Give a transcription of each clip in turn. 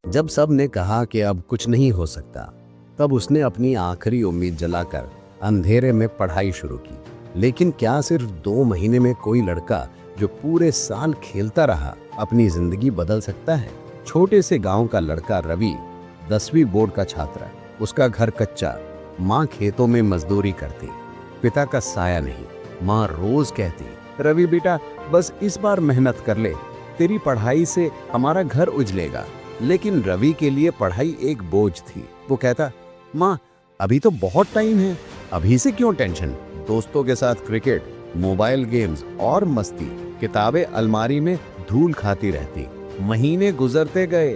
जब सब ने कहा कि अब कुछ नहीं हो सकता, तब उसने अपनी आखिरी उम्मीद जलाकर अंधेरे में पढ़ाई शुरू की। लेकिन क्या सिर्फ 2 महीने में कोई लड़का जो पूरे साल खेलता रहा अपनी जिंदगी बदल सकता है? छोटे से गांव का लड़का रवि 10वीं बोर्ड का छात्र। उसका घर कच्चा, माँ खेतों में मजदूरी करती, पिता का साया नहीं। माँ रोज कहती, रवि बेटा बस इस बार मेहनत कर ले, तेरी पढ़ाई से हमारा घर उजलेगा। लेकिन रवि के लिए पढ़ाई एक बोझ थी। वो कहता, माँ अभी तो बहुत टाइम है, अभी से क्यों टेंशन? दोस्तों के साथ क्रिकेट, मोबाइल गेम्स और मस्ती, किताबें अलमारी में धूल खाती रहती। महीने गुजरते गए।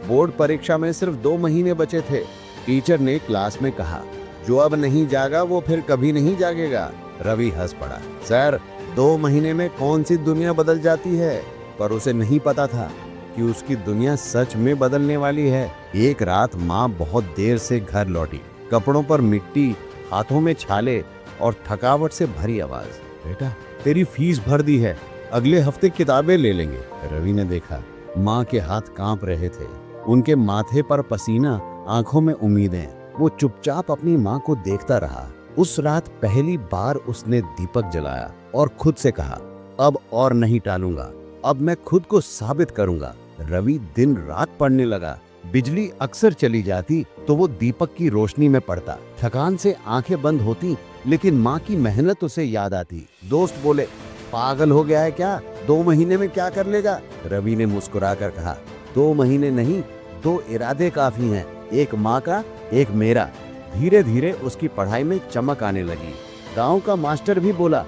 बोर्ड परीक्षा में सिर्फ 2 महीने बचे थे। टीचर ने क्लास में कहा, जो अब नहीं जागा वो फिर कभी नहीं जागेगा। रवि हंस पड़ा, सर 2 महीने में कौन सी दुनिया बदल जाती है? पर उसे नहीं पता था कि उसकी दुनिया सच में बदलने वाली है। एक रात माँ बहुत देर से घर लौटी, कपड़ों पर मिट्टी, हाथों में छाले और थकावट से भरी आवाज, बेटा तेरी फीस भर दी है, अगले हफ्ते किताबें ले लेंगे। रवि ने देखा माँ के हाथ कांप रहे थे, उनके माथे पर पसीना, आंखों में उम्मीदें। वो चुपचाप अपनी माँ को देखता रहा। उस रात पहली बार उसने दीपक जलाया और खुद से कहा, अब और नहीं टालूंगा, अब मैं खुद को साबित करूंगा। रवि दिन रात पढ़ने लगा। बिजली अक्सर चली जाती तो वो दीपक की रोशनी में पढ़ता। थकान से आंखें बंद होती, लेकिन माँ की मेहनत उसे याद आती। दोस्त बोले, पागल हो गया है क्या, 2 महीने में क्या कर लेगा? रवि ने मुस्कुराकर कहा, 2 महीने नहीं, 2 इरादे काफी हैं, एक माँ का, एक मेरा। धीरे धीरे उसकी पढ़ाई में चमक आने लगी। गांव का मास्टर भी बोला,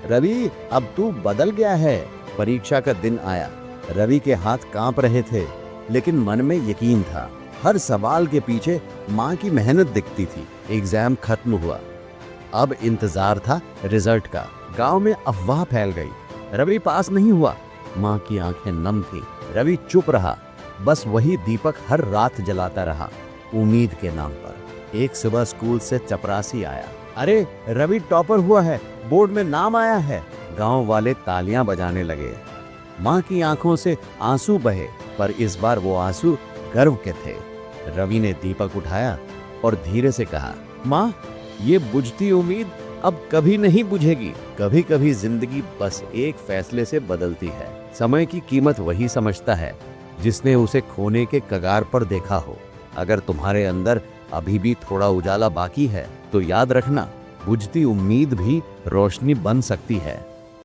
रवि अब तू बदल गया है। परीक्षा का दिन आया। रवि के हाथ कांप रहे थे, लेकिन मन में यकीन था। हर सवाल के पीछे माँ की मेहनत दिखती थी। एग्जाम खत्म हुआ। अब इंतजार था रिजल्ट का। गांव में अफवाह फैल गई, रवि पास नहीं हुआ। माँ की आंखें नम थी। रवि चुप रहा, बस वही दीपक हर रात जलाता रहा, उम्मीद के नाम पर। एक सुबह स्कूल से चपरासी आया, अरे रवि टॉपर हुआ है, बोर्ड में नाम आया है। गांव वाले तालियां बजाने लगे। माँ की आंखों से आंसू बहे, पर इस बार वो आंसू गर्व के थे। रवि ने दीपक उठाया और धीरे से कहा, माँ ये बुझती उम्मीद अब कभी नहीं बुझेगी। कभी कभी जिंदगी बस एक फैसले से बदलती है। समय की कीमत वही समझता है जिसने उसे खोने के कगार पर देखा हो। अगर तुम्हारे अंदर अभी भी थोड़ा उजाला बाकी है तो याद रखना, बुझती उम्मीद भी रोशनी बन सकती है।